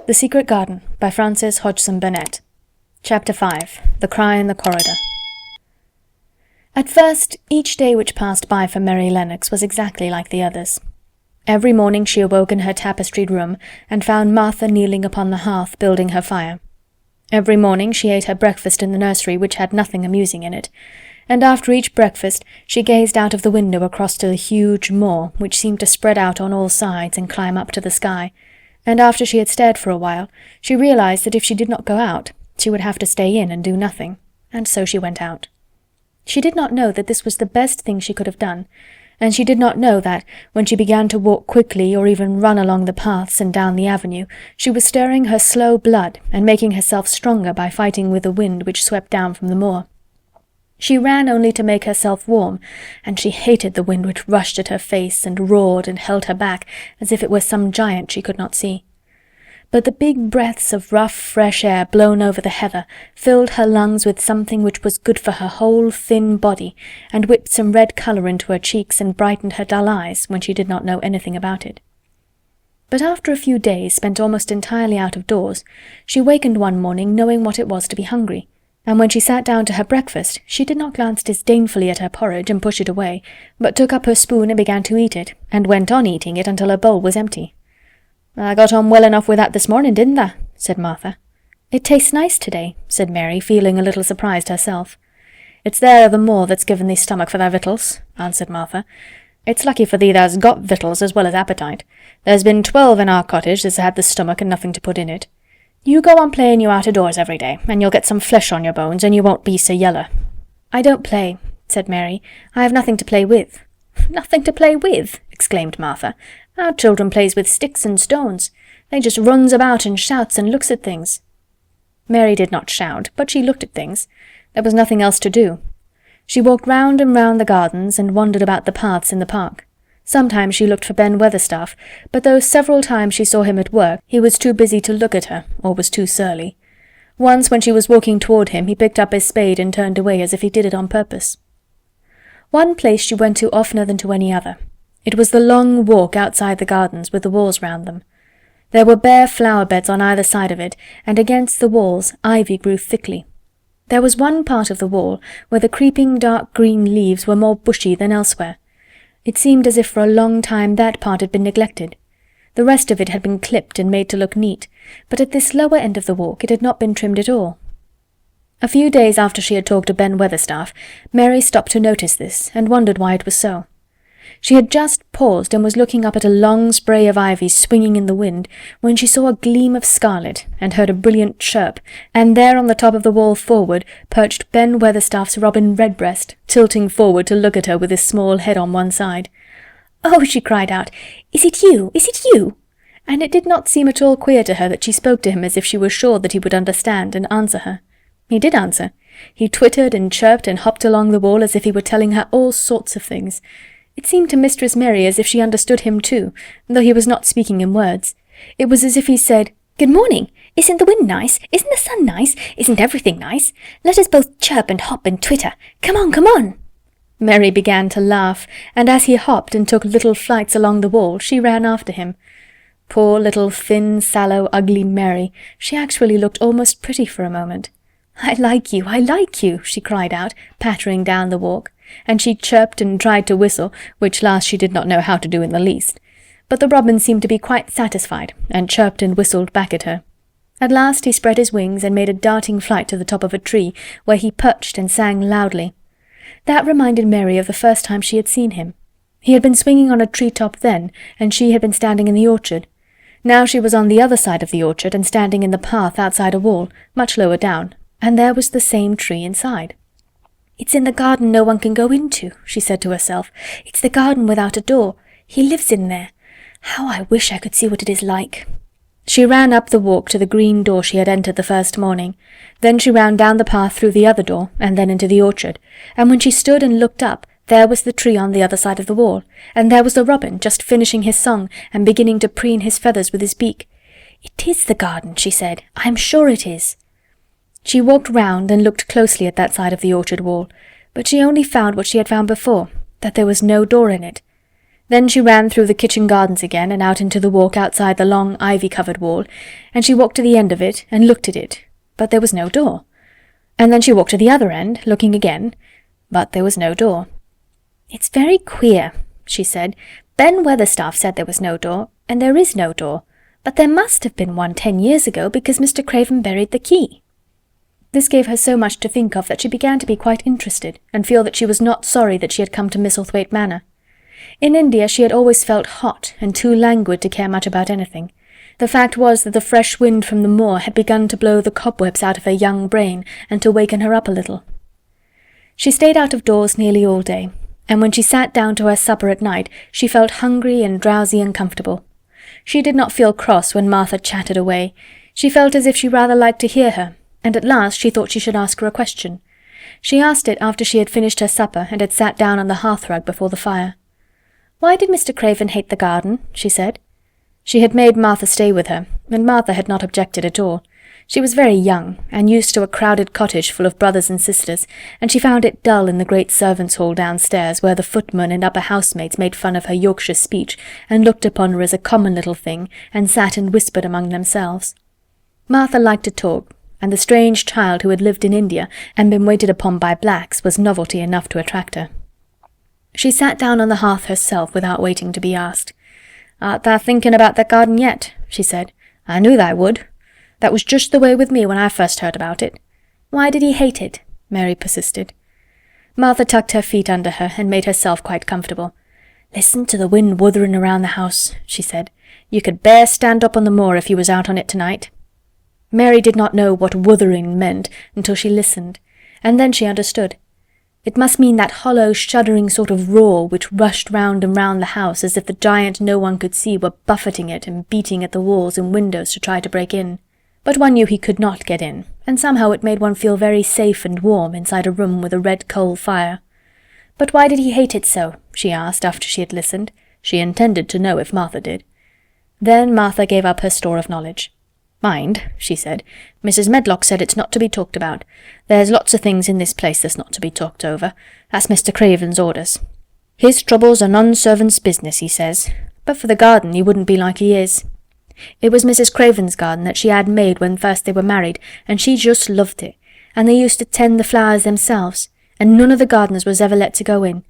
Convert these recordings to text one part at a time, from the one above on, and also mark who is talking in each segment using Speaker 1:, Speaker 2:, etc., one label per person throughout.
Speaker 1: The Secret Garden by Frances Hodgson Burnett. Chapter 5. The Cry in the Corridor. At first, each day which passed by for Mary Lennox was exactly like the others. Every morning she awoke in her tapestried room, and found Martha kneeling upon the hearth building her fire. Every morning she ate her breakfast in the nursery, which had nothing amusing in it, and after each breakfast she gazed out of the window across to the huge moor, which seemed to spread out on all sides and climb up to the sky, and after she had stared for a while, she realized that if she did not go out, she would have to stay in and do nothing, and so she went out. She did not know that this was the best thing she could have done, and she did not know that, when she began to walk quickly or even run along the paths and down the avenue, she was stirring her slow blood and making herself stronger by fighting with the wind which swept down from the moor. She ran only to make herself warm, and she hated the wind which rushed at her face and roared and held her back as if it were some giant she could not see. But the big breaths of rough, fresh air blown over the heather filled her lungs with something which was good for her whole thin body, and whipped some red colour into her cheeks and brightened her dull eyes when she did not know anything about it. But after a few days spent almost entirely out of doors, she wakened one morning knowing what it was to be hungry, and when she sat down to her breakfast she did not glance disdainfully at her porridge and push it away, but took up her spoon and began to eat it, and went on eating it until her bowl was empty. "I got on well enough with that this morning, didn't I?" said Martha. "It tastes nice today," said Mary, feeling a little surprised herself. "It's there o' the moor that's given thee stomach for thy victuals," answered Martha. "It's lucky for thee thou's got victuals as well as appetite. There's been 12 in our cottage that's had the stomach and nothing to put in it. You go on playing you out of doors every day, and you'll get some flesh on your bones, and you won't be so yeller." "I don't play," said Mary. "I have nothing to play with." "Nothing to play with!" exclaimed Martha. "Our children plays with sticks and stones. They just runs about and shouts and looks at things." Mary did not shout, but she looked at things. There was nothing else to do. She walked round and round the gardens, and wandered about the paths in the park. Sometimes she looked for Ben Weatherstaff, but though several times she saw him at work, he was too busy to look at her, or was too surly. Once when she was walking toward him, he picked up his spade and turned away as if he did it on purpose. One place she went to oftener than to any other. It was the long walk outside the gardens with the walls round them. There were bare flower beds on either side of it, and against the walls ivy grew thickly. There was one part of the wall where the creeping dark green leaves were more bushy than elsewhere. It seemed as if for a long time that part had been neglected. The rest of it had been clipped and made to look neat, but at this lower end of the walk it had not been trimmed at all. A few days after she had talked to Ben Weatherstaff, Mary stopped to notice this, and wondered why it was so. She had just paused and was looking up at a long spray of ivy swinging in the wind, when she saw a gleam of scarlet, and heard a brilliant chirp, and there on the top of the wall forward perched Ben Weatherstaff's robin redbreast, tilting forward to look at her with his small head on one side. "Oh," she cried out, "is it you? Is it you?" And it did not seem at all queer to her that she spoke to him as if she were sure that he would understand and answer her. He did answer. He twittered and chirped and hopped along the wall as if he were telling her all sorts of things. It seemed to Mistress Mary as if she understood him too, though he was not speaking in words. It was as if he said, "Good morning! Isn't the wind nice? Isn't the sun nice? Isn't everything nice? Let us both chirp and hop and twitter. Come on, come on!" Mary began to laugh, and as he hopped and took little flights along the wall, she ran after him. Poor little thin, sallow, ugly Mary! She actually looked almost pretty for a moment. "I like you," she cried out, pattering down the walk, and she chirped and tried to whistle, which last she did not know how to do in the least. But the robin seemed to be quite satisfied, and chirped and whistled back at her. At last he spread his wings and made a darting flight to the top of a tree, where he perched and sang loudly. That reminded Mary of the first time she had seen him. He had been swinging on a tree-top then, and she had been standing in the orchard. Now she was on the other side of the orchard and standing in the path outside a wall, much lower down, and there was the same tree inside. "It's in the garden no one can go into," she said to herself. "It's the garden without a door. He lives in there. How I wish I could see what it is like." She ran up the walk to the green door she had entered the first morning. Then she ran down the path through the other door, and then into the orchard, and when she stood and looked up, there was the tree on the other side of the wall, and there was the robin just finishing his song and beginning to preen his feathers with his beak. "It is the garden," she said. "I am sure it is." She walked round and looked closely at that side of the orchard wall, but she only found what she had found before, that there was no door in it. Then she ran through the kitchen gardens again and out into the walk outside the long ivy-covered wall, and she walked to the end of it and looked at it, but there was no door. And then she walked to the other end, looking again, but there was no door. "It's very queer," she said. "Ben Weatherstaff said there was no door, and there is no door, but there must have been one 10 years ago because Mr. Craven buried the key." This gave her so much to think of that she began to be quite interested, and feel that she was not sorry that she had come to Misselthwaite Manor. In India she had always felt hot and too languid to care much about anything. The fact was that the fresh wind from the moor had begun to blow the cobwebs out of her young brain and to waken her up a little. She stayed out of doors nearly all day, and when she sat down to her supper at night she felt hungry and drowsy and comfortable. She did not feel cross when Martha chattered away. She felt as if she rather liked to hear her, and at last she thought she should ask her a question. She asked it after she had finished her supper and had sat down on the hearthrug before the fire. "Why did Mr. Craven hate the garden?" she said. She had made Martha stay with her, and Martha had not objected at all. She was very young, and used to a crowded cottage full of brothers and sisters, and she found it dull in the great servants' hall downstairs, where the footman and upper housemaids made fun of her Yorkshire speech, and looked upon her as a common little thing, and sat and whispered among themselves. Martha liked to talk, and the strange child who had lived in India and been waited upon by blacks was novelty enough to attract her. She sat down on the hearth herself without waiting to be asked. "Art thou thinking about that garden yet?" she said. "I knew thou would. That was just the way with me when I first heard about it." "Why did he hate it?" Mary persisted. Martha tucked her feet under her and made herself quite comfortable. "Listen to the wind wuthering around the house," she said. "You could bear stand up on the moor if you was out on it tonight." Mary did not know what wuthering meant until she listened, and then she understood. It must mean that hollow, shuddering sort of roar which rushed round and round the house as if the giant no one could see were buffeting it and beating at the walls and windows to try to break in. But one knew he could not get in, and somehow it made one feel very safe and warm inside a room with a red coal fire. "But why did he hate it so?" she asked after she had listened. She intended to know if Martha did. Then Martha gave up her store of knowledge. "Mind," she said, "Mrs. Medlock said it's not to be talked about. There's lots of things in this place that's not to be talked over. That's Mr. Craven's orders. His troubles are none servant's business, he says. But for the garden he wouldn't be like he is. It was Mrs. Craven's garden that she had made when first they were married, and she just loved it, and they used to tend the flowers themselves, and none of the gardeners was ever let to go in.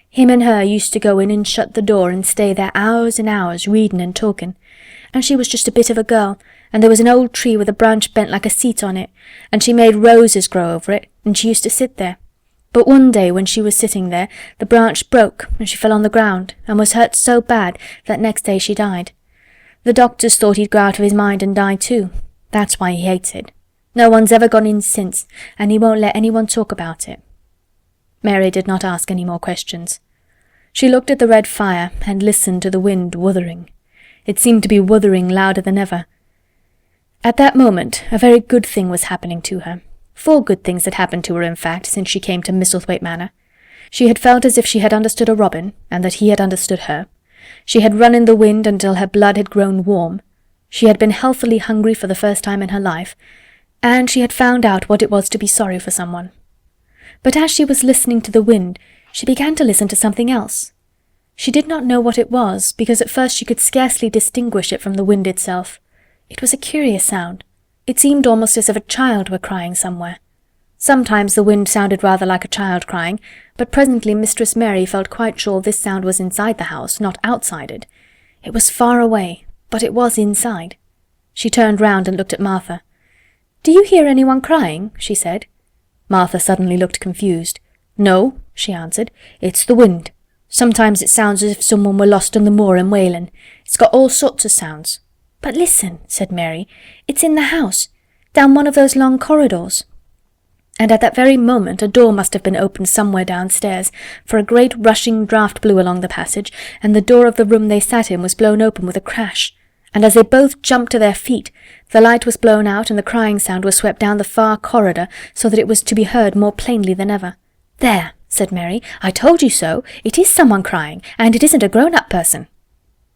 Speaker 1: Him and her used to go in and shut the door and stay there hours and hours reading and talking. And she was just a bit of a girl, and there was an old tree with a branch bent like a seat on it, and she made roses grow over it, and she used to sit there. But one day when she was sitting there, the branch broke, and she fell on the ground, and was hurt so bad that next day she died. The doctors thought he'd go out of his mind and die too. That's why he hates it. No one's ever gone in since, and he won't let anyone talk about it." Mary did not ask any more questions. She looked at the red fire and listened to the wind wuthering. It seemed to be wuthering louder than ever. At that moment a very good thing was happening to her. 4 good things had happened to her, in fact, since she came to Misselthwaite Manor. She had felt as if she had understood a robin, and that he had understood her. She had run in the wind until her blood had grown warm. She had been healthily hungry for the first time in her life, and she had found out what it was to be sorry for someone. But as she was listening to the wind, she began to listen to something else. She did not know what it was, because at first she could scarcely distinguish it from the wind itself. It was a curious sound. It seemed almost as if a child were crying somewhere. Sometimes the wind sounded rather like a child crying, but presently Mistress Mary felt quite sure this sound was inside the house, not outside it. It was far away, but it was inside. She turned round and looked at Martha. "Do you hear anyone crying?" she said. Martha suddenly looked confused. "No," she answered, "it's the wind. Sometimes it sounds as if someone were lost on the moor and wailing. It's got all sorts of sounds." "But listen," said Mary. "It's in the house, down one of those long corridors." And at that very moment a door must have been opened somewhere downstairs, for a great rushing draught blew along the passage, and the door of the room they sat in was blown open with a crash. And as they both jumped to their feet, the light was blown out and the crying sound was swept down the far corridor so that it was to be heard more plainly than ever. "There," said Mary, "I told you so. It is someone crying, and it isn't a grown-up person."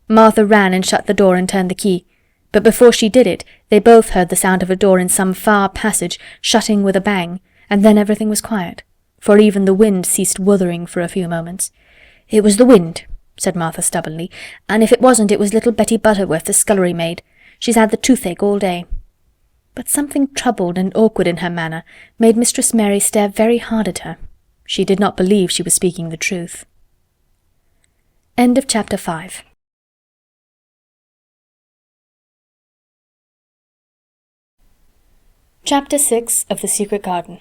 Speaker 1: Martha ran and shut the door and turned the key. But before she did it, they both heard the sound of a door in some far passage shutting with a bang, and then everything was quiet, for even the wind ceased wuthering for a few moments. "It was the wind," said Martha stubbornly, "and if it wasn't, it was little Betty Butterworth, the scullery maid. She's had the toothache all day." But something troubled and awkward in her manner made Mistress Mary stare very hard at her. She did not believe she was speaking the truth. End of chapter 5. Chapter 6 of The Secret Garden.